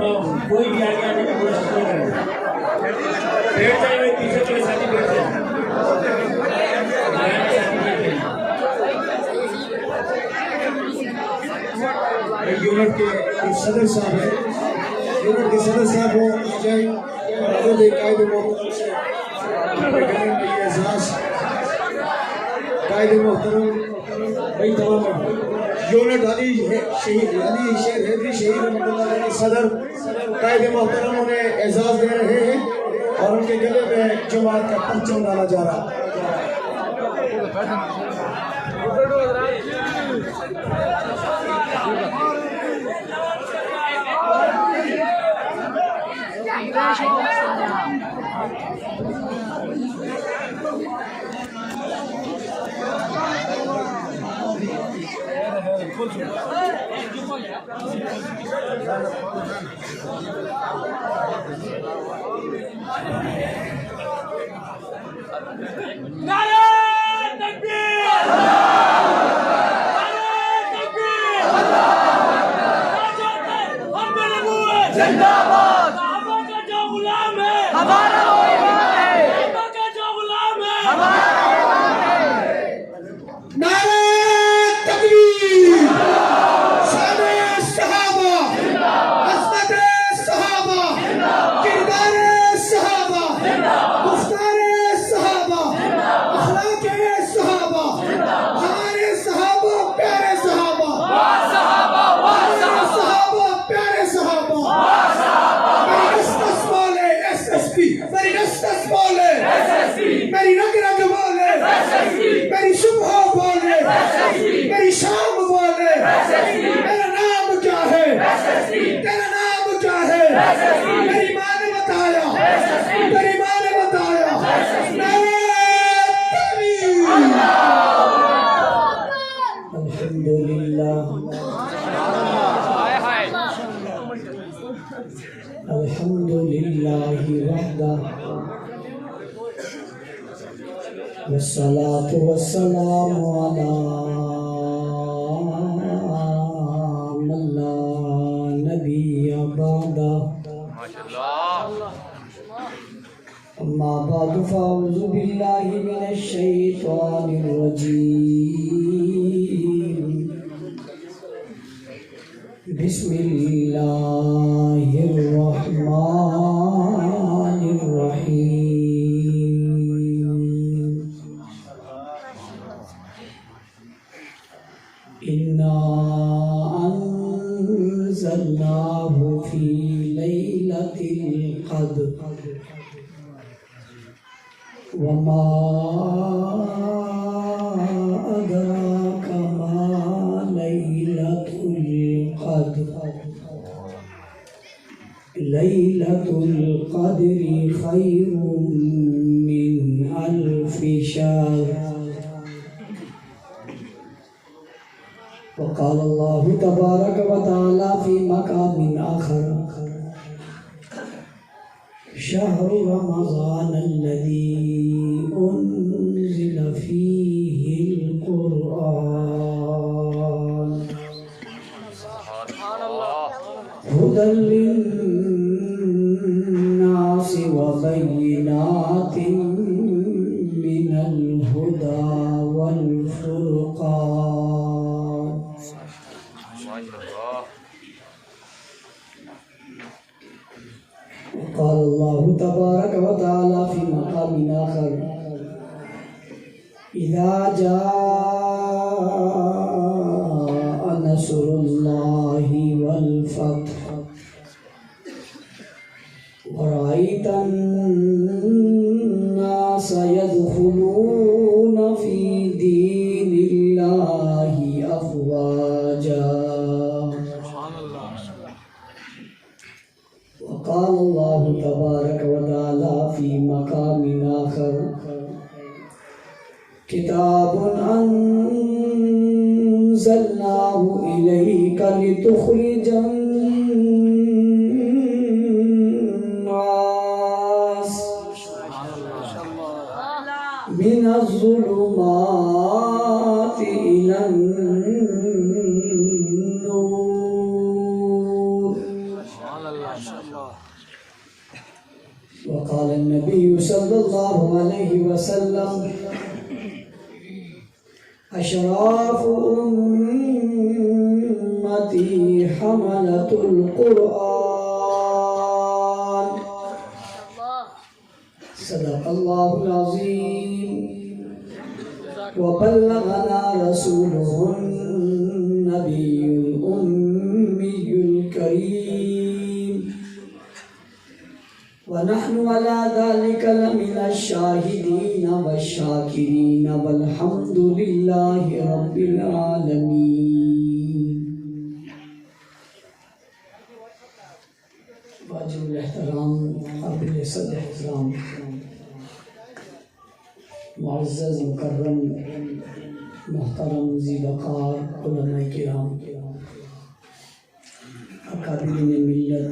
فرماؤ، کوئی بھی آگے آنے کی کوشش نہیں کرے، بیٹھ جائے ہوئے پیچھے کے ساتھی بیٹھ جائے. یونٹ کے صدر صاحب ہیں، یونٹ کے صدر صاحب وہ آ جائیں اور خود ایک قائد محترم سے کریں یہ اعزاز. قائد محترم بھائی تمام یونٹ علی شہید علی شیر حیدری شہید رحمۃ اللہ علیہ کے صدر قائد محترم انہیں اعزاز دے رہے ہیں اور ان کے گلے میں جماعت کا پرچم ڈالا جا رہا ہے. نعرہ تکبیر! زندہ باد! صحابہ کا جو غلام ہے ہمارا ایمان ہے، صحابہ کا جو غلام ہے ہمارا ایمان ہے. نعرہ تکبیر! شان صحابہ، عظمت صحابہ، کردار صحابہ، گفتار صحابہ، اخلاق صحابہ، ہمارے صحابہ پیارے صحابہ، ہمارے صحابہ پیارے صحابہ. میری نستس بولے ایس ایس پی، میری نستس بولے میری رگ رگ بولے میری صبح بولے میری شام بولے. میرا نام کیا ہے؟ تیرا نام کیا ہے؟ میری ماں نے بتایا، میری ماں نے بتایا. نعرہ تکبیر! الحمدللہ الحمدللہ وحدہ والصلاة والسلام علی من لا نبی بعدہ. اما بعد فاعوذ باللہ من الشیطان الرجیم. بسم اللہ الرحمن الرحیم. انا انزلناہ فی لیلۃ القدر وما ادراک ما لیلۃ القدر. لیلۃ القدر خیر من الف شہر. وقال اللہ تبارک و تعالی فی مقام آخر شہر رمضان الذی انزل فیہ القرآن هدى للناس وبينات من الهدى والفرقان. قال الله تبارك وتعالى في مقام آخر إذا جاء نصر الله والفتح ورأيت الناس يدخلون في دين الله أفواجا. وقال الله تبارك وتعالى في مقام آخر كتاب أنزلناه إليك لتخرج الناس من الظلمات إلى النور وقال النبي صلى الله عليه وسلم أشراف أمتي حملة القرآن صدق الله العظيم وبلغنا رسوله النبي الأمي الكريم ونحن على ذلك لمن الشاهدين والشاكرين والحمد لله رب العالمين. واجب الاحترام قابل صدر احترام معزز مکرم محترم ذی وقار علماء کرام اکابرین ملت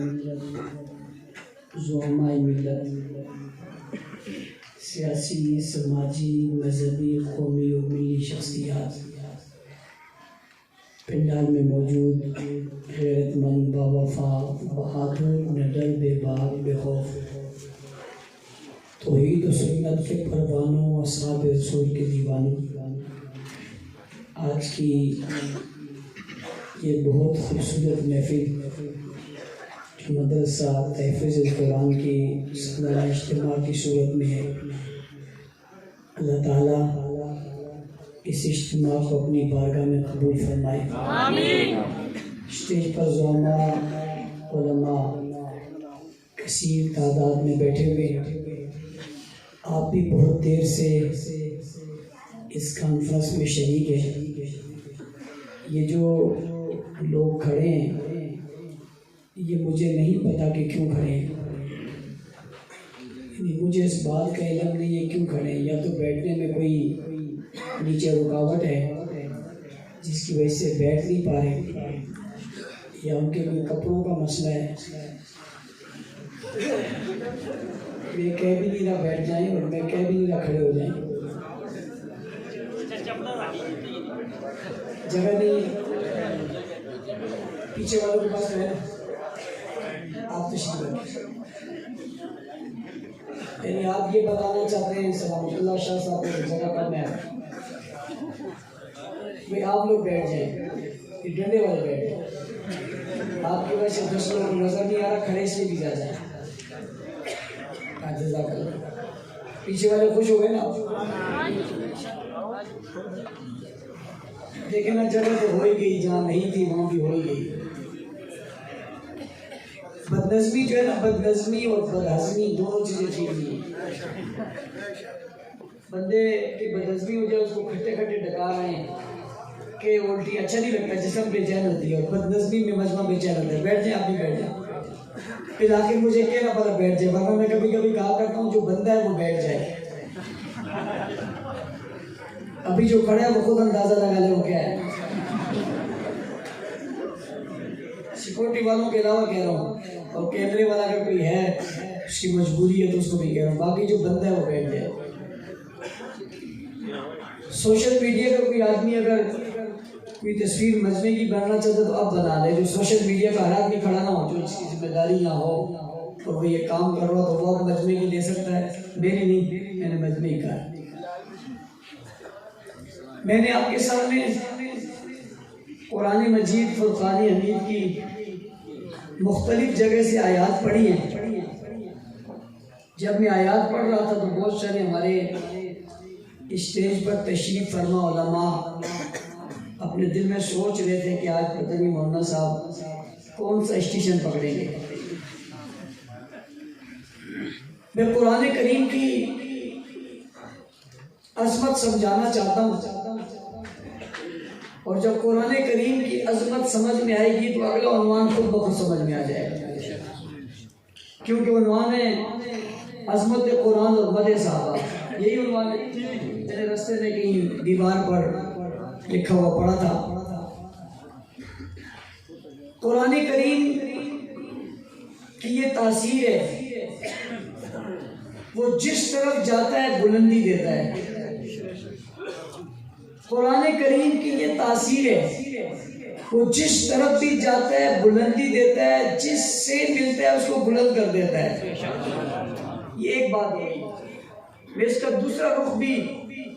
زعماء ملت سیاسی سماجی مذہبی قومی اور ملی شخصیات پنڈال میں موجود غیرت مند باوفا بہادر نڈر بے باک بے خوف توحید و سنت کے پروانوں اصحاب رسول کے دیوانوں، آج کی یہ بہت خوبصورت محفل جو مدرسہ تحفظ القرآن کی سالانہ اجتماع کی صورت میں ہے، اللہ تعالیٰ اس اجتماع کو اپنی بارگاہ میں قبول فرمائے. آمین. اسٹیج پر زعماء علماء کثیر تعداد میں بیٹھے ہوئے، آپ بھی بہت دیر سے اس کانفرنس میں شریک ہیں. یہ جو لوگ کھڑے ہیں یہ مجھے نہیں پتا کہ کیوں کھڑے ہیں، یعنی مجھے اس بات کا علم نہیں ہے کیوں کھڑے ہیں. یا تو بیٹھنے میں کوئی نیچے رکاوٹ ہے جس کی وجہ سے بیٹھ نہیں پا رہے، یا ان کے کوئی کپڑوں کا مسئلہ ہے. یہ کہہ بھی نہیں رہا بیٹھ جائیں اور میں کہہ بھی نہیں رہا کھڑے ہو جائیں. جگہ نہیں پیچھے والوں کے پاس ہے، آپ تشریف رکھیں. یعنی آپ یہ بتانا چاہتے ہیں سلامت اللہ شاہ صاحب کو جگہ کم ہے بھائی آپ لوگ بیٹھ جائیں، یہ ڈنڈے والے بیٹھ جائیں. آپ کی وجہ سے 10 لوگوں کو نظر نہیں آ رہا، کھڑے سے بھی جا جائیں. جزاک اللہ. پیچھے والے خوش ہو گئے نا؟ دیکھیں نا جگہ تو ہو ہی گئی، جہاں نہیں تھی وہاں بھی ہو ہی گئی. بدنظمی جو ہے نا، بدنظمی اور بدہضمی دونوں چیزیں ٹھیک نہیں ہیں. بندے کی بدنظمی ہو جائے اس کو کھٹے کھٹے ڈکا رہے ہیں کہ الٹی اچھا نہیں لگتا، جسم بے چین ہوتی ہے، اور بدنظمی میں مجمع بے چین ہوتا ہے. بیٹھ جائیں، آپ بھی بیٹھ جائیں. پھر آخر مجھے کہنا پڑا بیٹھ جائے، ورنہ میں کبھی کبھی کہا کرتا ہوں جو بندہ ہے وہ بیٹھ جائے. ابھی جو کھڑا ہے وہ خود اندازہ لگا لے وہ کیا ہے. سیکورٹی والوں کے علاوہ کہہ رہا ہوں، اور کیمرے والا اگر کوئی ہے اس کی مجبوری ہے تو اس کو بھی کہہ رہا ہوں، باقی جو بندہ ہے وہ بیٹھ جائے. سوشل میڈیا کا کوئی آدمی اگر کوئی تصویر مجمع کی بنانا چاہتا تو اب بنا لے. جو سوشل میڈیا کا ہر آدمی کھڑا نہ ہو، جو اس کی ذمہ داری نہ ہو اور وہ یہ کام کر رہا تو وہ مجمع کی لے سکتا ہے. میری نہیں، میں نے مجمع کا. میں نے آپ کے سامنے قرآن مجید فرقان حمید کی مختلف جگہ سے آیات پڑھی ہیں. جب میں آیات پڑھ رہا تھا تو بہت سارے ہمارے اسٹیج پر تشریف فرما علماء اپنے دل میں سوچ رہے تھے کہ آج پتہ نہیں مولانا صاحب کون سا اسٹیشن پکڑیں گے. میں قرآن کریم کی عظمت سمجھانا چاہتا ہوں، اور جب قرآن کریم کی عظمت سمجھ میں آئے گی تو اگلا عنوان خود بخود سمجھ میں آ جائے گا. کیونکہ عنوان ہے عظمت قرآن اور مدح صحابہ. یہی عنوان ہے. میرے رستے میں کہیں دیوار پر لکھا ہوا پڑا تھا، قرآن کریم کی یہ تاثیر ہے، وہ جس طرف جاتا ہے بلندی دیتا ہے. قرآن کریم کی یہ تاثیر ہے وہ جس طرف بھی جاتا ہے بلندی دیتا ہے، جس سے ملتا ہے اس کو بلند کر دیتا ہے. یہ ایک بات ہوگی. میں اس کا دوسرا رخ بھی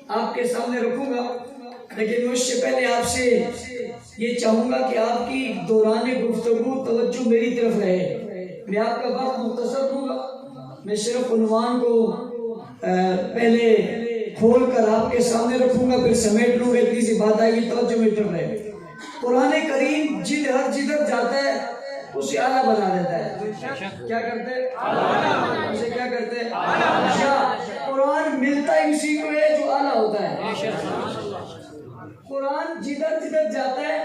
آپ کے سامنے رکھوں گا، لیکن اس سے پہلے آپ سے یہ چاہوں گا کہ آپ کی دوران گفتگو توجہ میری طرف رہے. میں آپ کا وقت مختصر دوں گا. میں صرف عنوان کو پہلے کھول کر آپ کے سامنے رکھوں گا، پھر سمیٹ لوں گا. اتنی سی بات آئی، توجہ میری طرف رہے. قرآن کریم ہر جدھر جاتا ہے اسے اعلیٰ بنا دیتا ہے. کیا کرتے ہیں؟ اسے کیا کرتے ہیں؟ یا قرآن ملتا ہی اسی کو ہے جو اعلیٰ ہوتا ہے. قرآن جدھر جاتا ہے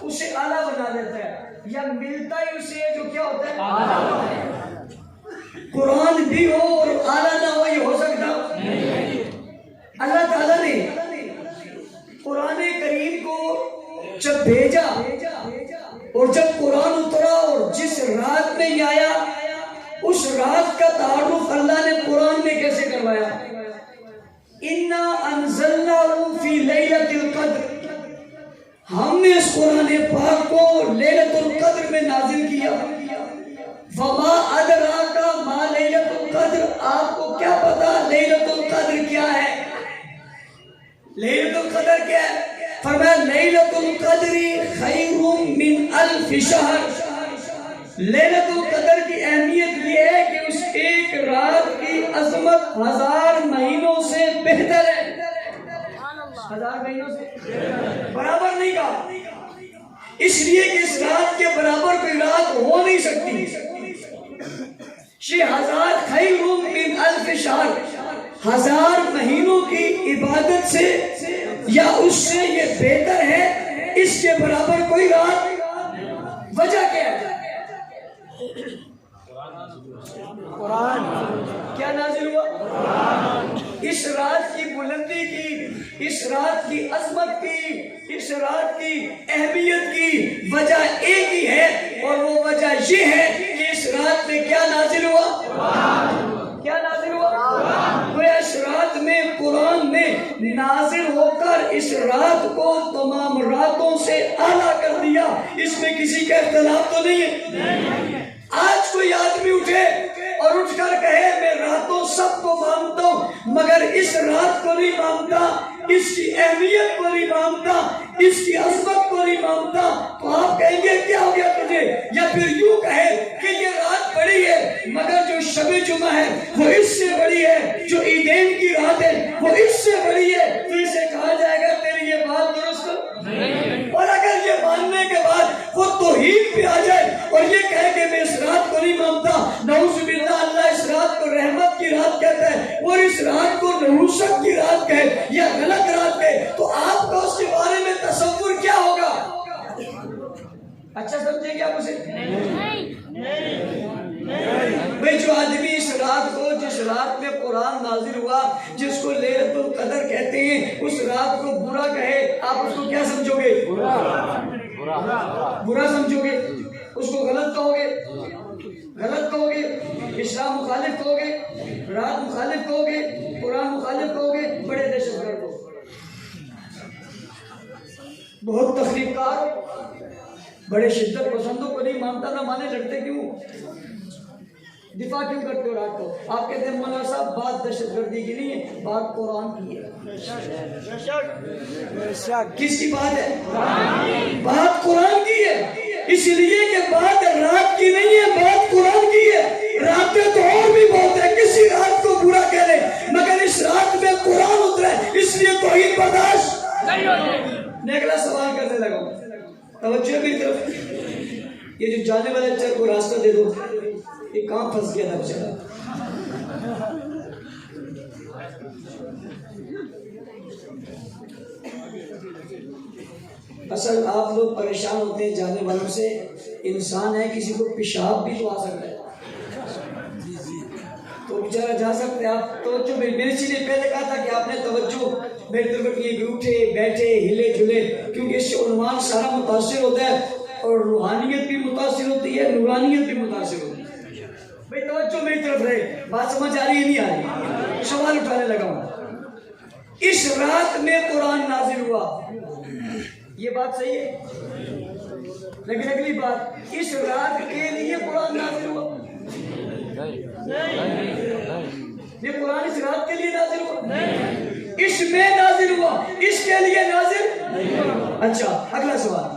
اسے اعلیٰ بنا دیتا ہے، یا ملتا ہی اسے ہے جو کیا ہوتا ہے؟ قرآن بھی ہو اور اعلیٰ نہ ہو، یہ ہو سکتا؟ اللہ تعالیٰ نے قرآن کریم کو جب بھیجا اور جب قرآن اترا اور جس رات میں یہ آیا، اس رات کا تعارف اللہ نے قرآن میں کیسے کروایا؟ اِنَّا أَنزَلْنَاهُ فِي لَيْلَةِ الْقَدْرِ، ہم نے اس قرآن پاک کو لیلۃ القدر میں نازل کیا. وَمَا أَدْرَاكَ مَا لَيْلَةُ الْقَدْرِ، آپ کو کیا پتا لیلۃ القدر کیا ہے؟ لیلۃ القدر کیا ہے؟ فرمایا لیلۃ القدر خیر من الف شہر. لیلۃ القدر کی اہمیت یہ ہے کہ اس ایک رات کی عظمت 1000 مہینوں سے بہتر ہے. 1000 مہینوں سے برابر نہیں کہا، اس لیے کہ اس رات کے برابر کوئی رات ہو نہیں سکتی. 6000 خیر من الف شہر، 1000 مہینوں کی عبادت سے یا اس سے یہ بہتر ہے. اس کے برابر کوئی رات. وجہ کیا ہے؟ قرآن کیا نازل ہوا؟ اس رات کی بلندی کی، اس رات کی عظمت کی، اس رات کی اہمیت کی وجہ ایک ہی ہے، اور وہ وجہ یہ ہے کہ اس رات میں کیا نازل ہوا؟ کیا نازل ہوا؟ اس رات میں قرآن نے نازل ہو کر اس رات کو تمام راتوں سے اعلیٰ کر دیا. اس میں کسی کا اختلاف تو نہیں ہے. آج کوئی آدمی اٹھے اور اٹھ کر کہے میں راتوں سب کو مانتا ہوں مگر اس رات کو نہیں مانتا، اس کی اہمیت کو نہیں مانتا، اس کی عظمت کو نہیں مانتا، تو آپ کہیں گے کیا ہو گیا تجھے؟ یا پھر یوں کہے کہ یہ رات بڑی ہے مگر جو شب جمعہ ہے وہ اس سے بڑی ہے، جو عیدین کی رات ہے وہ اس سے بڑی ہے، تو اسے کہا جائے گا تیری یہ بات درست نہیں. اور اگر یہ ماننے کے بعد وہ توحید پہ آ جائے اور یہ کہے کہ میں اس رات کو نہیں مانتا، نعوذ باللہ اللہ اس رات کو رحمت کی رات کہتا ہے اور اس رات کو نحوست کی رات کہے یا غلط رات کہے، تو آپ کا اس کے بارے میں تصور کیا ہوگا؟ اچھا سمجھیں گے آپ اسے؟ بھئی جو آدمی اس رات کو، جس رات میں قرآن نازل ہوا، جس کو لیلۃ القدر کہتے ہیں، اس رات کو برا کہے، آپ اس کو کیا سمجھو گے؟ برا سمجھو گے، اس کو غلط کہو گے، غلط کہو گے، اسلام مخالف کہو گے، رات مخالف کہو گے، قرآن مخالف کہو گے، بڑے دہشت گرد ہو، بہت تخریب کار، بڑے شدت پسندوں کو نہیں مانتا، نہ مانے لڑتے کیوں؟ دفاع کیوں کرتے ہو رات کو؟ آپ کہتے ہیں مولانا صاحب بات دہشت گردی کی نہیں ہے، بات قرآن کی ہے. کس کی بات ہے؟ بات قرآن کی ہے، اس لیے کہ بات رات کی نہیں ہے، بات قرآن کی ہے. راتیں تو اور بھی بہت ہے، کسی رات کو برا کہہ لیں مگر اس رات میں قرآن اترا ہے، اس لیے توحید برداشت نہیں ہوگی. میں اگلا سوال کرنے لگا ہوں، توجہ میری طرف. یہ جو جانے والے چر کو راستہ دے دو، یہ کہاں پھنس گیا تھا بیچارہ؟ اصل آپ لوگ پریشان ہوتے ہیں جانے والوں سے. انسان ہے، کسی کو پیشاب بھی تو آ سکتا ہے، تو بیچارہ جا سکتے ہیں. آپ توجہ میں نے اسی لیے پہلے کہا تھا کہ آپ نے توجہ میری طرف رکھیے کہ اٹھے بیٹھے ہلے جھلے، کیونکہ اس سے عنوان سارا متاثر ہوتا ہے اور روحانیت بھی متاثر ہوتی ہے، نورانیت بھی متاثر ہوتی ہے. بھئی توجہ میری طرف رہے، بات سمجھ آ رہی ہے نہیں آ رہی؟ سوال اٹھانے لگا ہوں. اس رات میں قرآن نازل ہوا، یہ بات صحیح ہے؟ لیکن اگلی بات، اس رات کے لیے قرآن نازل ہوا؟ یہ قرآن اس رات کے لیے نازل ہوا؟ اس میں نازل ہوا، اس کے لیے نازل؟ اچھا اگلا سوال،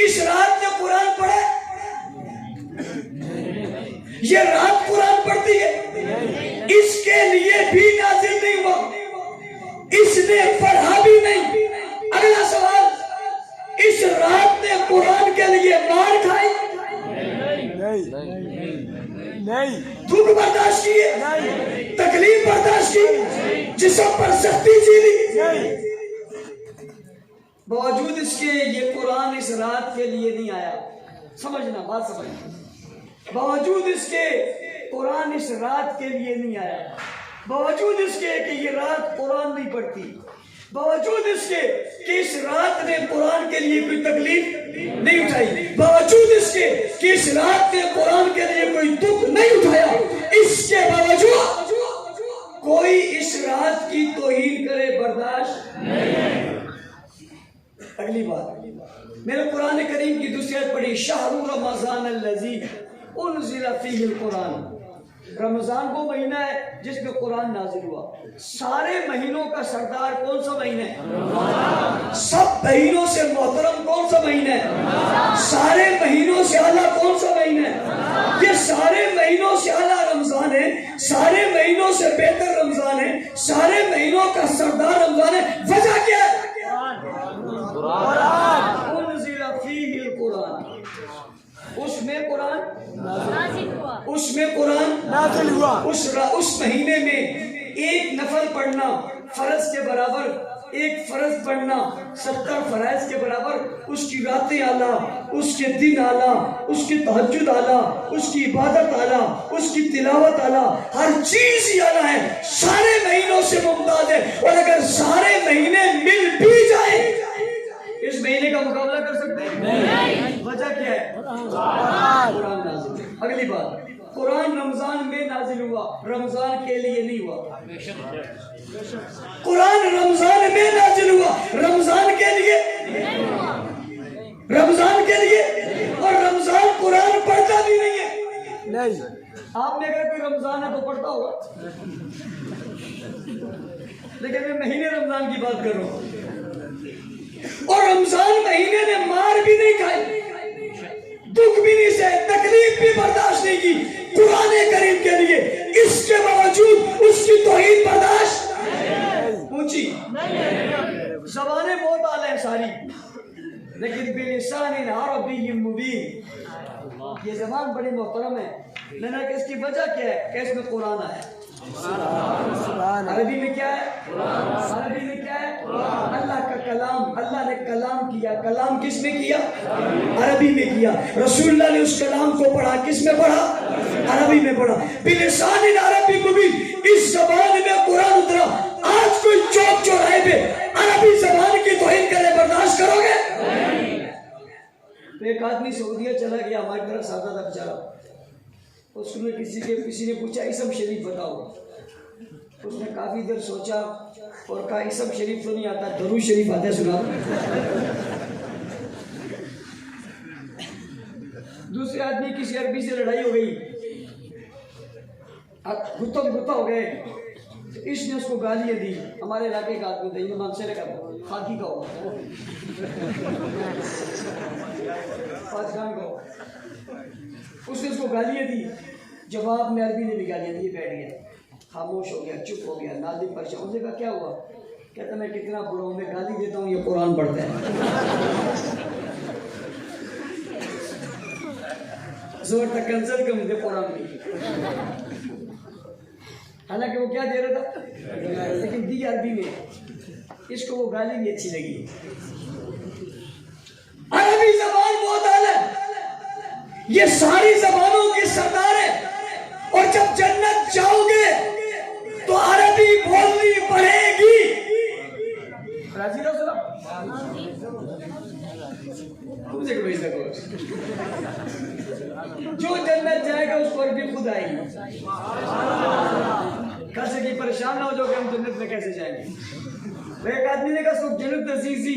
اس رات میں قرآن پڑھا؟ یہ رات قرآن پڑھتی ہے، اس کے لیے بھی نازل نہیں ہوا، اس نے پڑھا بھی نہیں۔ اگلا سوال، اس رات نے قرآن کے لیے مار کھائی؟ نہیں۔ دکھ برداشت کیے؟ تکلیف برداشت کی؟ جسم پر سختی جھیلی؟ باوجود اس کے یہ قرآن اس رات کے لیے نہیں آیا۔ سمجھنا، بات سمجھنا، باوجود اس کے قرآن اس رات کے لیے نہیں آیا، باوجود اس کے کہ یہ رات قرآن نہیں پڑھتی، باوجود اس کے کہ اس رات نے قرآن کے لیے کوئی تکلیف نہیں اٹھائی، باوجود اس کے کہ اس رات نے قرآن کے لیے کوئی دکھ نہیں اٹھایا، اس کے باوجود کوئی اس رات کی توہین کرے برداشت نہیں۔ اگلی بات، میرے قرآن کریم کی دوسری آیت پڑھی، شہر رمضان الذی انزل فیہ القرآن۔ رمضان وہ مہینہ ہے جس میں قرآن نازل ہوا۔ سارے مہینوں کا سردار کون سا مہینہ ہے؟ سب مہینوں سے محترم کون سا مہینہ ہے؟ سارے مہینوں سے اعلیٰ کون سا مہینہ ہے؟ یہ سارے مہینوں سے اعلیٰ رمضان ہے، سارے مہینوں سے بہتر رمضان ہے، سارے مہینوں کا سردار رمضان ہے۔ وجہ کیا ہے؟ قرآن انزل فیہ القرآن، اس میں قرآن نازل ہوا، اس میں قرآن نازل ہوا۔ اس مہینے میں ایک نفل پڑھنا فرض کے برابر، ایک فرض پڑھنا 70 فرائض کے برابر، اس کی راتیں اعلیٰ، اس کے دن اعلیٰ، اس کی تہجد اعلیٰ، اس کی عبادت اعلیٰ، اس کی تلاوت اعلیٰ، ہر چیز ہی اعلیٰ ہے، سارے مہینوں سے ممتاز ہے۔ اور اگر سارے مہینے مل بھی جائیں اس مہینے کا مقابلہ کر سکتے ہیں؟ نہیں۔ وجہ کیا ہے؟ قرآن نازل۔ اگلی بات، قرآن رمضان میں نازل ہوا، رمضان کے لیے نہیں ہوا۔ قرآن رمضان میں نازل ہوا، رمضان کے لیے، رمضان کے لیے، اور رمضان قرآن پڑھتا بھی نہیں ہے۔ نہیں، آپ نے اگر کوئی رمضان ہے تو پڑھتا ہوگا، لیکن میں مہینے رمضان کی بات کر رہا ہوں، اور رمضان مہینے نے مار بھی نہیں کھائی، دکھ بھی نہیں سہے، تکلیف بھی برداشت نہیں کی قرآن کریم کے لیے، اس کے باوجود اس کی توہین برداشت پوچھی۔ زبانیں بہت اعلیٰ ہیں ساری، لیکن بلسان عربی مبین، یہ زبان بڑی محترم ہے، لیکن اس کی وجہ کیا ہے کہ اس میں قرآن آیا۔ عربی میں کیا ہے؟ عربی میں کیا ہے؟ اللہ کا کلام، اللہ نے کلام کیا، کلام کس میں کیا؟ عربی میں کیا۔ رسول اللہ نے اس کلام کو پڑھا، کس میں پڑھا؟ عربی میں پڑھا۔ بلسان عربی مبین، اس زبان میں قرآن اترا۔ آج کوئی چوک چوراہے پہ عربی زبان کی توہین کرے، برداشت کرو گے؟ ایک آدمی سعودیہ چلا گیا، ہماری طرف سادہ تھا بیچارہ، اس میں کسی نے پوچھا اسم شریف بتاؤ، اس نے کافی دیر سوچا اور کہا اسم شریف تو نہیں آتا، درود شریف آتا ہے، سنا۔ دوسرے آدمی کسی عربی سے لڑائی ہو گئی، گتا ہو گئے، اس نے اس کو گالیاں دی، ہمارے علاقے کا آدمی تھا، یہ مانسے کا خاکی کا ہوگا، پاکستان کا ہوگا، اس نے اس کو گالیاں دی، جواب میں عربی نے بھی گالیاں دی، بیٹھ گیا، خاموش ہو گیا، چپ ہو گیا، ناظم پریشان، اس نے کہا کیا ہوا؟ کہتا میں کتنا برا ہوں، میں گالی دیتا ہوں، یہ قرآن پڑھتا ہے۔ زور تک کنسل کم دے قرآن کی، حالانکہ وہ کیا دے رہا تھا، لیکن دی عربی میں، اس کو وہ گالی بھی اچھی لگی۔ عربی زبان بہت اعلیٰ ہے، یہ ساری زبانوں کی سردار ہے، اور جب جنت جاؤ گے تو عربی بولنی پڑے گی۔ راضی رہو سلام، جو جنت جائے گا اس کو عربی خود آئے گی۔ کل سے کہ پریشان نہ ہو جو کہ ہم جنت میں کیسے جائیں گے۔ ایک آدمی نے کہا سب جنت عزیزی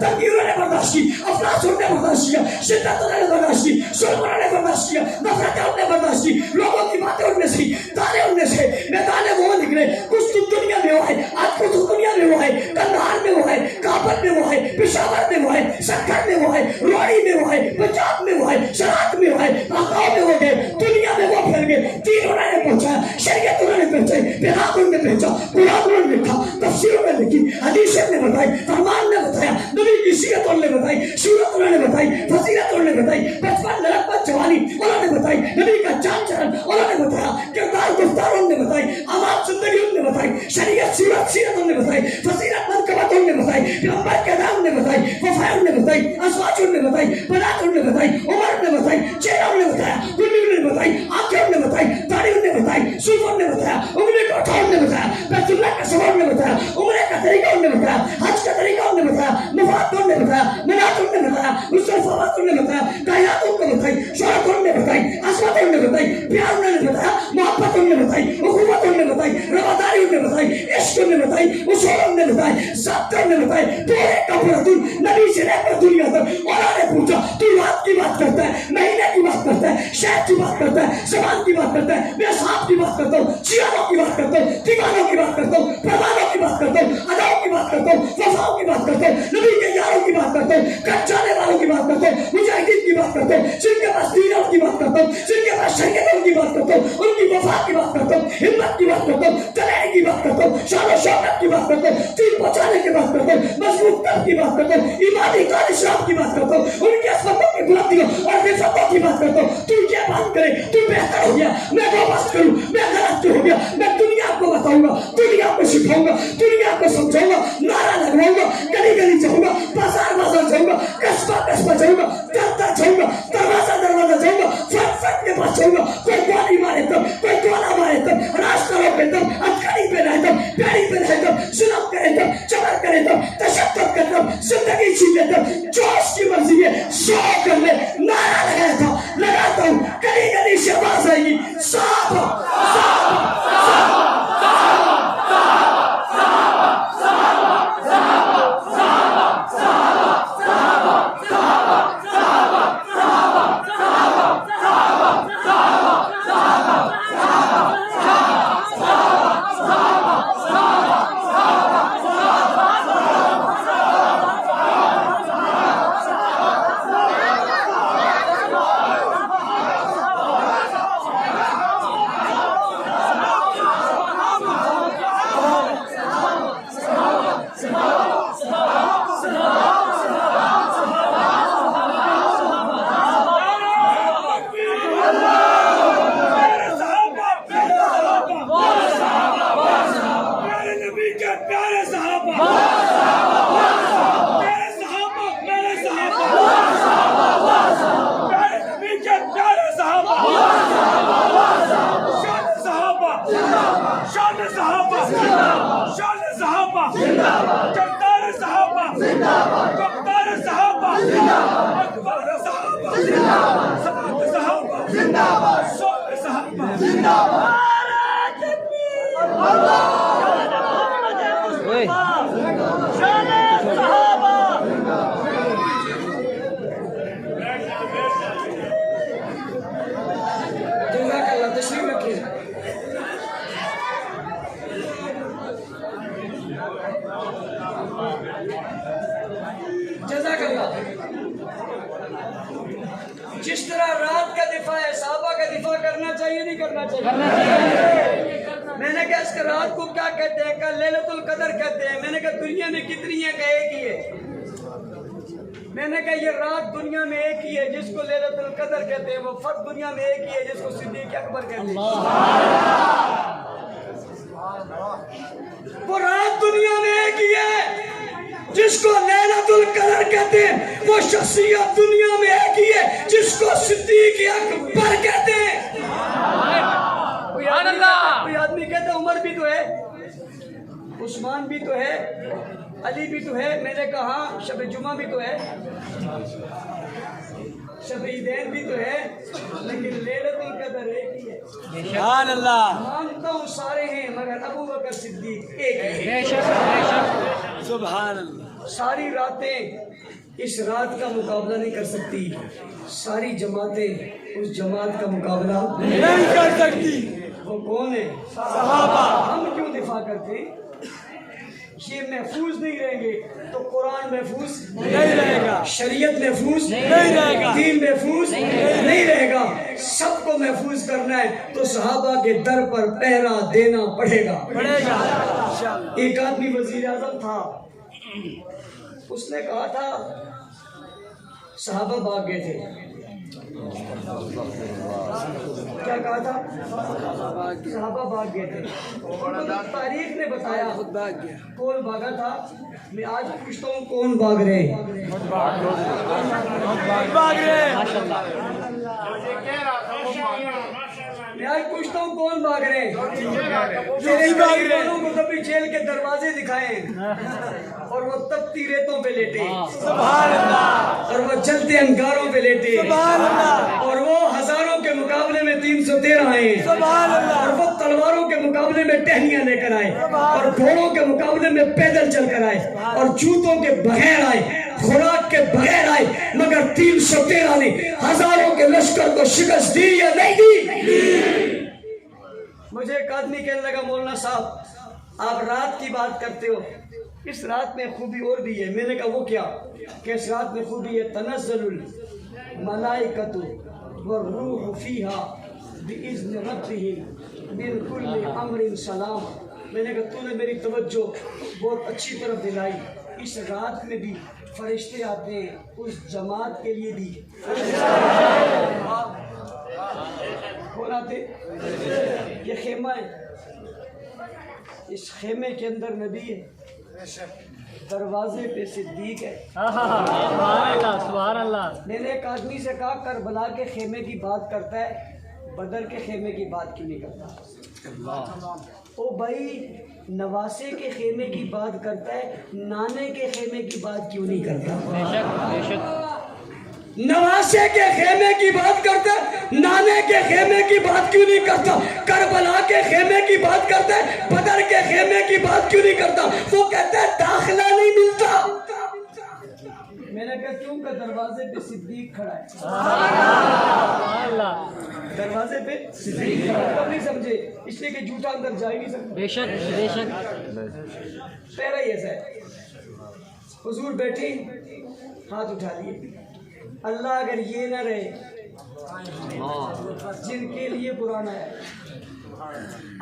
تنگی انہوں نے برداشت کی, افلاس انہوں نے برداشت کیا, شدت انہوں نے برداشت کی, ظلم انہوں نے برداشت کیا, نفرتیں انہوں نے برداشت کی, لوگوں کی باتیں ان میں سے, تانے ان میں سے, میدان وہ نکلے. کچھ تو دنیا میں ہوا ہے, آج کچھ تو دنیا میں ہوا ہے, کندہار میں ہوا ہے, کابل میں ہوا ہے, پشاور میں ہوا ہے, سکھر میں ہوا ہے, روڑی میں ہوا ہے, پنجاب میں ہوا ہے, شرات میں ہوا ہے, آقاؤں میں ہو گئے, دنیا میں وہ پھیل گئے. دین انہوں نے پہنچایا, شریعت انہوں نے پہنچائی, پیغام انہوں نے پہنچا, قرآن انہوں نے لکھا, تفسیر انہوں نے لکھی, حدیث نے بتائی, فرمان نے بتایا, نبی کی سیرت انہوں نے بتائی, سورت انہوں نے بتائی, فضیلت انہوں نے بتائی, بچپن لڑکپن جوانی انہوں نے بتائی, نبی کا چال چلن انہوں نے بتایا, کردار گفتار انہوں نے بتائی, عوام زندگی انہوں نے بتائی, شریعت سیرت انہوں نے بتائی, فضیلت منقبت انہوں نے بتائی, پیغمبر کے نام نے بتائی, وفا انہوں نے بتائی, ازواج انہوں نے بتائی, بنات انہوں نے بتائی, عمر نے بتائی, چہرہ انہوں نے بتایا, گلی انہوں نے بتائی, آنکھیں انہوں نے بتائی, داڑھی انہوں نے بتائی, سوف انہوں نے بتایا, انگلی کا اٹھا انہوں نے بتایا, بیت اللہ کا سفر انہوں نے بتایا, عمرے کا طریقہ انہوں نے بتایا, حج کا طریقہ انہوں نے بتایا, مفاد انہوں نے بتایا, منات انہوں نے بتایا, مصطفیٰ انہوں نے بتایا, کائنات انہوں نے بتائی, شہرت انہوں نے بتائی, عظمت انہوں نے بتائی, پیار انہوں نے بتایا, محبت انہوں نے بتائی, اخوت انہوں نے بتائی, رواداری انہوں نے بتائی, عشق انہوں نے بتائی, اصول انہوں نے بتائی, ضابطے انہوں نے بتائی. پورے کا پورا دن نبی سے لے کر دنیا تک انہوں نے پوچھا, تو رات کی بات کرتا ہے, مہینے کی بات کرتا ہے, شہر کی بات کرتا ہے, زبان کی بات کرتا ہے, میں صاحب کی بات کرتا ہوں, چیاروں کی بات کرتا ہوں, دیوانوں کی بات کرتا ہوں, پروانوں کی بات کرتا ہوں, اداؤں کی بات کرتا ہوں, وفاؤں کی بات کرتا ہوں, نبی کے یاروں کی بات کرتا ہوں, کٹ جانے والوں کی بات کرتا ہوں, مجاہدین کی بات کرتا ہوں, جن کے پاس دین کی بات کرتا ہوں, جن کے پاس شریعت کی بات کرتا ہوں, ان کی وفا کی بات کرتا ہوں, ہمت کی بات کرتا ہوں, دلائل کی بات کرتا ہوں, شان و شوکت کی بات کرتا ہوں, دین پہنچانے کی بات کرتا ہوں, مضبوط قلب کی بات کرتا ہوں, ایمانی قائد اسلام کی بات کرتا ہوں, ان کی عظمتوں کی بلندیوں اور رفتوں کی بات کرتا ہوں. تو یہ بات کرے تو بہتر ہو گیا, میں واپس کروں, میں غلط ہو گیا, میں دنیا کو بتاؤں گا, دنیا کو سکھاؤں گا, دنیا کو سمجھاؤں گا, نعرہ لگواؤں گا, گلی گلی جاؤں گا, بازار بازار جاؤں گا, قصبہ قصبہ جاؤں گا, در در جاؤں گا, دروازہ دروازہ جاؤں گا, فرد فرد کے پاس جاؤں گا, کوئی گولی مارے تب, کوئی گولا مارے تب, راستہ روکے تب, ہتھکڑی پہ رہے تب, پیڑی پہ رہے تب, ظلم کرے تب, جبر کرے تب, تشدد کرے تب, زندگی چھین لے تب, جو اس کی مرضی ہے سو کر لے. نعرہ لگایا تھا, لگاتا ہوں, گلی گلی سے آواز آئے گی, صحابہ جزاک اللہ. جس طرح رات کا دفاع ہے, صحابہ کا دفاع کرنا چاہیے نہیں کرنا چاہیے؟ میں نے کہا اس کا رات کو کیا کہتے ہیں, کل لیلۃ القدر کہتے ہیں. میں نے کہا دنیا میں کتنی ہیں, کہ ایک ہی ہے. میں نے کہا یہ رات دنیا میں ایک ہی ہے جس کو لیلۃ القدر کہتے ہیں, وہ فرد دنیا میں ایک ہی ہے جس کو صدیق اکبر کہتے ہیں. وہ رات دنیا میں ایک ہی ہے جس کو لیلۃ القدر کہتے ہیں, وہ شخصیت دنیا میں ایک ہی ہے جس کو صدیق اکبر کہتے ہیں. کوئی آدمی کہتا ہے عمر بھی تو ہے, عثمان بھی تو ہے, علی بھی تو ہے. میں نے کہا شب جمعہ بھی تو ہے, شب عیدین بھی تو ہے, لیکن لیلۃ القدر ایک ہی ہے. سبحان اللہ. مانتا ہوں سارے ہیں مگر ابو بکر صدیق ایک ہے. سبحان اللہ. ساری راتیں اس رات کا مقابلہ نہیں کر سکتی، ساری جماعتیں اس جماعت کا مقابلہ نہیں کر سکتی. وہ کون ہے؟ صحابہ. ہم کیوں دفاع کرتے ہیں؟ یہ محفوظ نہیں رہیں گے تو قرآن محفوظ نہیں رہے گا. شریعت محفوظ نہیں رہے گا. دین محفوظ نہیں رہے گا. سب کو محفوظ کرنا ہے تو صحابہ کے در پر پہرا دینا پڑے گا. پڑے گا انشاءاللہ. ایک آدمی وزیر اعظم تھا، اس نے کہا تھا صحابہ بھاگ گئے تھے. کیا کہا تھا؟ صحابہ بھاگ گئے تھے. تاریخ نے بتایا کون بھاگا تھا. میں آج پوچھتا ہوں کون بھاگ رہے ہیں؟ بھاگ رہے. میں آج پوچھتا ہوں کون بھاگ رہے ہیں؟ نہیں بھاگ رہے. والوں کو کبھی جیل کے دروازے دکھائے اور وہ تپتی ریتوں پہ لیٹے، سبحان اللہ. اور وہ جلتے انگاروں پہ لیٹے، سبحان اللہ. اور وہ ہزاروں کے مقابلے میں 313 آئے، سبحان اللہ. اور وہ تلواروں کے مقابلے میں ٹہنیاں لے کر آئے، اور گھوڑوں کے مقابلے میں پیدل چل کر آئے، اور جوتوں کے بغیر آئے، خوراک کے بغیر آئے، مگر 313 نے ہزاروں کے لشکر کو شکست دی یا نہیں دی؟ مجھے ایک آدمی کہنے لگا مولانا صاحب آپ رات کی بات کرتے ہو، اس رات میں خوبی اور بھی ہے. میں نے کہا وہ کیا؟ کہ اس رات میں خوبی ہے تنزل الملائکۃ والروح فیہا بإذن ربہم من کل امر سلام. میں نے کہا تو نے میری توجہ بہت اچھی طرف دلائی. اس رات میں بھی فرشتے آتے ہیں اس جماعت کے لیے بھی. کون آتے؟ یہ خیمہ ہے، اس خیمے کے اندر نبی ہے، دروازے پہ صدیق ہے. سبحان اللہ. میں نے ایک آدمی سے کہا کربلا کے خیمے کی بات کرتا ہے، بدر کے خیمے کی بات کیوں نہیں کرتا؟ او بھائی نواسے کے خیمے کی بات کرتا ہے، نانے کے خیمے کی بات کیوں نہیں کرتا؟ نواسے کے خیمے کی بات کرتا ہے، نانے کے خیمے کی بات کیوں نہیں کرتا؟ کربلا کے خیمے کی بات کرتا ہے، بدر کے خیمے کی بات کیوں نہیں کرتا؟ وہ کہتا ہے داخلہ نہیں ملتا. میں نے کہا کیوں؟ کہ دروازے پہ صدیق کھڑا ہے. دروازے پہ صدیق کھڑا ہے. تب نہیں سمجھے اس لیے کہ جھوٹا اندر جا ہی نہیں سکتا. بے شک بے شک. پہلا ہی ایسا ہے. حضور بیٹھے ہاتھ اٹھا لیے. اللہ اگر یہ نہ رہے جن کے لیے قرآن ہے،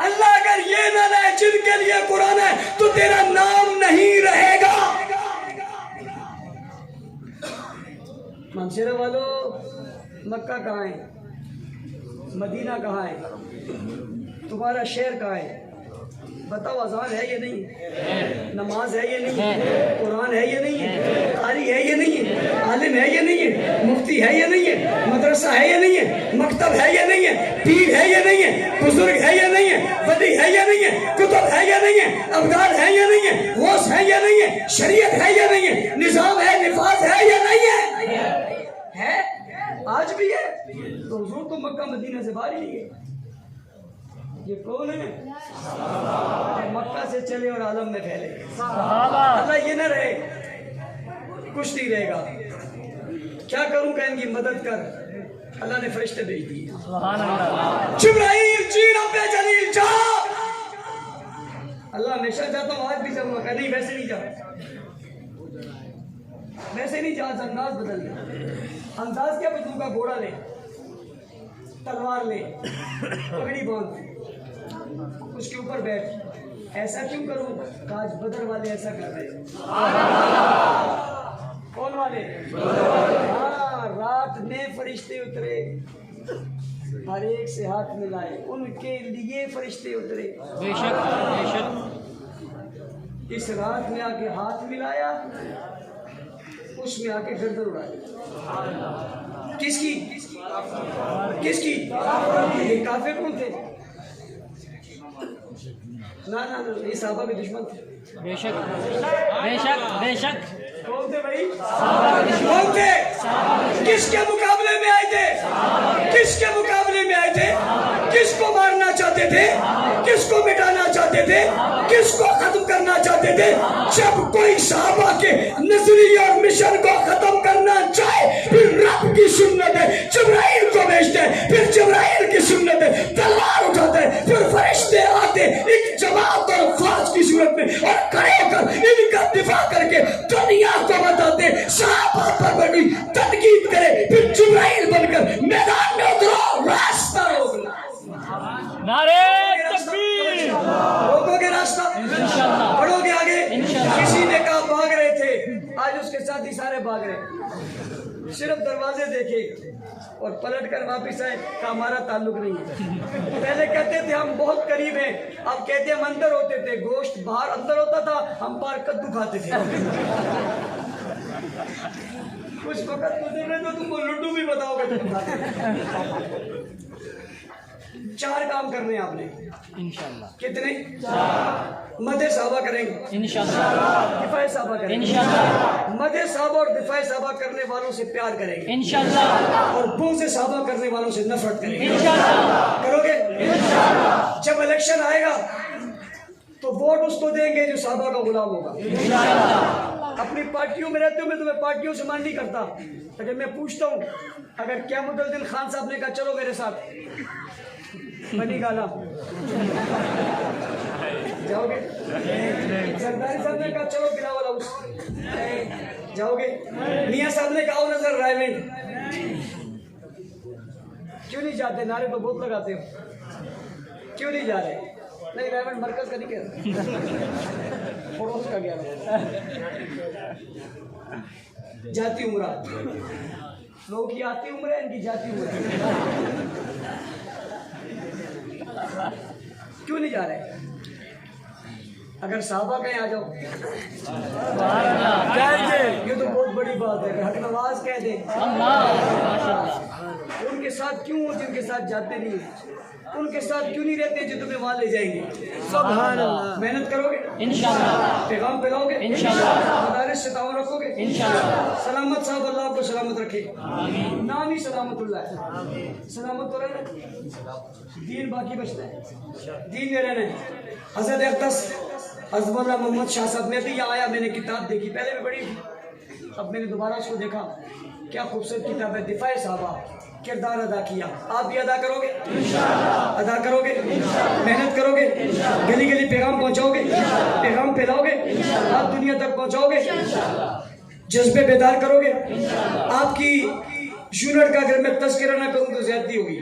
اللہ اگر یہ نہ رہے جن کے لیے قرآن ہے تو تیرا نام نہیں رہے گا. منصورہ والو مکہ کہاں ہے؟ مدینہ کہاں ہے؟ تمہارا شہر کہاں ہے؟ بتاؤ اذان ہے یا نہیں ہے؟ نماز ہے یا نہیں ہے؟ قرآن ہے یا نہیں ہے؟ قاری ہے یا نہیں ہے؟ عالم ہے یا نہیں ہے؟ مفتی ہے یا نہیں ہے؟ مدرسہ ہے یا نہیں ہے؟ مکتب ہے یا نہیں ہے؟ پیر ہے یا نہیں ہے؟ بزرگ ہے یا نہیں ہے؟ ولی ہے یا نہیں ہے؟ کتب ہے یا نہیں ہے؟ ابدال ہے یا نہیں ہے؟ غوث ہے یا نہیں ہے؟ شریعت ہے یا نہیں ہے؟ نظام ہے، نفاذ ہے یا نہیں ہے؟ آج بھی ہے. تو حضور تو مکہ مدینہ سے باہر ہی نہیں گئے. یہ کون ہے؟ مکہ سے چلے اور عالم میں پھیلے. اللہ یہ نہ رہے کچھ نہیں رہے گا. کیا کروں؟ کہیں گی مدد کر. اللہ نے فرشتے بھیج دیے. جبرائیل جی رب جلیل جا. اللہ ہمیشہ جاتا ہوں، آج بھی جاؤں گا. نہیں ویسے نہیں جاؤں، ویسے نہیں جا. انداز بدل گیا. انداز کیا بدلوں گا؟ گھوڑا لے، تلوار لے، پگڑی باندھ، اس کے اوپر بیٹھ. ایسا کیوں کروں؟ آج بدر والے ایسا کر رہے. کون والے؟ ہاں، رات میں فرشتے اترے، ہر ایک سے ہاتھ ملائے، ان کے لیے فرشتے اترے. بے شک بے شک. اس رات میں آ کے ہاتھ ملایا، اس میں آ کے گردن اڑائی. کس کی؟ کس کی؟ یہ کافر کون تھے؟ نہ یہ صحابہ کے دشمن تھے. بے شک بے شک بے شک. کون تھے بھائی؟ کون تھے؟ کس کے مقابلے میں آئے تھے؟ کس کے مقابلے میں آئے تھے؟ کس کو مارنا چاہتے چاہتے تھے؟ کس کو مٹانا چاہتے تھے؟ کس کو ختم کرنا چاہتے تھے؟ جب کوئی صحابہ کے نظریے اور مشن کو ختم کرنا چاہے پھر رب کی سنت ہے جبرائیل کو بھیجتے ہیں، پھر جبرائیل کی سنت ہے تلوار اٹھاتے ہیں، پھر فرشتے آتے ایک جماعت اور فوج کی صورت میں اور کھڑے ہو کر ان کا دفاع کر کے دنیا کو بتاتے صحابہ پر بڑی تنقید کرے، پھر جبرائیل بن کر میدان میں اترو، راستہ روکنا۔ نعرے تکبیر، روکو گے راستہ، بڑھو گے آگے۔ کسی نے کہا بھاگ رہے تھے، آج اس کے ساتھ ہی سارے بھاگ رہے، صرف دروازے دیکھے اور پلٹ کر واپس آئے، کہا ہمارا تعلق نہیں ہے۔ پہلے کہتے تھے ہم بہت قریب ہیں، اب کہتے ہم اندر ہوتے تھے، گوشت باہر اندر ہوتا تھا، ہم باہر کدو کھاتے تھے۔ کچھ وقت گزرے تو تم کو لڈو بھی بتاؤ گے تم کھاتے۔ 4 کام کرنے آپ نے انشاءاللہ۔ کتنے؟ مدح صحابہ کریں گے انشاءاللہ، دفاع صحابہ کریں گے انشاءاللہ، مدح صحابہ اور دفاع صحابہ کرنے والوں سے پیار کریں گے انشاءاللہ، اور بغض صحابہ کرنے والوں سے نفرت کریں گے انشاءاللہ۔ کرو گے انشاءاللہ۔ جب الیکشن آئے گا تو ووٹ اس کو دیں گے جو صحابہ کا غلام ہوگا انشاءاللہ۔ اپنی پارٹیوں میں رہتے ہو، میں تمہیں پارٹیوں سے مان نہیں کرتا، لیکن میں پوچھتا ہوں اگر قیامت الدین خان صاحب نے کہا چلو میرے ساتھ بنی گالا جاؤ گے؟ سرداری صاحب نے کہا چلو بلاول ہاؤس جاؤ گے؟ میاں صاحب نے کہا نظر رائمنڈ کیوں نہیں جاتے؟ نعرے تو بہت لگاتے ہو، کیوں نہیں جا رہے؟ نہیں رائمنڈ مرکز کا نہیں کہہ پڑوس کا گیا جاتی عمرہ، لوگوں کی آتی عمر ہے، ان کی جاتی عمر ہے، کیوں نہیں جا رہے؟ اگر صحابہ کہیں آ جاؤ یہ تو بہت بڑی بات ہے، حق نواز کہہ دیں ان کے ساتھ کیوں ہو جن کے ساتھ جاتے نہیں ہیں، ان کے ساتھ کیوں نہیں رہتے جو تمہیں وہاں لے جائیں گے؟ سبحان اللہ۔ محنت کرو گے انشاءاللہ، پیغام پھیلاؤ گے انشاءاللہ، مدارس سے تعاون رکھو گے انشاءاللہ۔ سلامت صاحب اللہ آپ کو سلامت رکھے، نام ہی سلامت اللہ ہے، سلامت تو رہنا، دین باقی بچتا ہے، دین میں رہنا ہے۔ حضرت اقدس حضرت مولانا محمد شاہ صاحب، میں بھی یہاں آیا، میں نے کتاب دیکھی، پہلے بھی پڑھی، اب میں نے دوبارہ اس کو دیکھا، کیا خوبصورت کتاب ہے، دفاع صحابہ، کردار ادا کیا۔ آپ بھی ادا کرو گے انشاءاللہ، ادا کرو گے انشاءاللہ، محنت کرو گے، گلی گلی پیغام پہنچاؤ گے، پیغام پھیلاؤ گے، آپ دنیا تک پہنچاؤ گے، جذبے بیدار کرو گے۔ آپ کی یونٹ کا اگر میں تذکرہ نہ کروں تو زیادتی ہوگی۔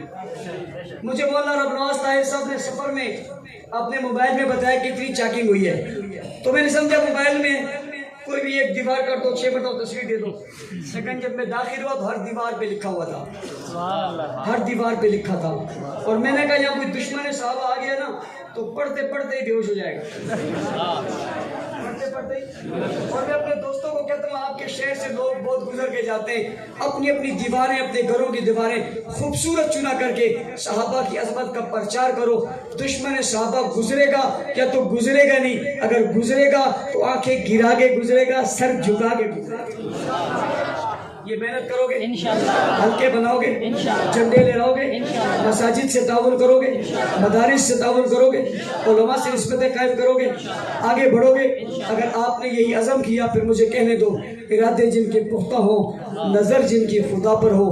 مجھے مولانا رب نواز طاہر صاحب نے سفر میں اپنے موبائل میں بتایا کہ اتنی چاکنگ ہوئی ہے، تو میں نے سمجھا موبائل میں کوئی بھی ایک دیوار کر دو، 6 مرتبہ تصویر دے دو، لیکن جب میں داخل ہوا تو ہر دیوار پہ لکھا ہوا تھا، ہر دیوار پہ لکھا تھا، اور میں نے کہا یہاں کوئی دشمن صحابہ آ گیا نا تو پڑھتے پڑھتے ہی بے ہوش ہو جائے گا، پڑھتے پڑھتے ہی۔ اور میں اپنے دوستوں کو کہتا ہوں آپ کے شہر سے لوگ بہت گزر کے جاتے ہیں، اپنی اپنی دیواریں، اپنے گھروں کی دیواریں خوبصورت چنا کر کے صحابہ کی عظمت کا پرچار کرو۔ دشمن صحابہ گزرے گا کیا تو گزرے گا نہیں، اگر گزرے گا تو آنکھیں گرا کے گزرے گا، سر جھکا کے گزرے گا۔ یہ محنت کرو گے انشاءاللہ، حلقے بناؤ گے انشاءاللہ، جھنڈے لہراؤ گے انشاءاللہ، مساجد سے تعاون کرو گے، مدارس سے تعاون کرو گے، علماء سے نسبتیں قائم کرو گے، آگے بڑھو گے۔ اگر آپ نے یہی عزم کیا پھر مجھے کہنے دو، ارادے جن کے پختہ ہوں، نظر جن کی خدا پر ہو،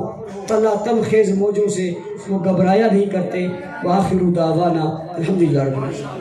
طلع تم خیز موجوں سے وہ گھبرایا نہیں کرتے۔ وآخر دعوانا الحمدللہ رب العالمین۔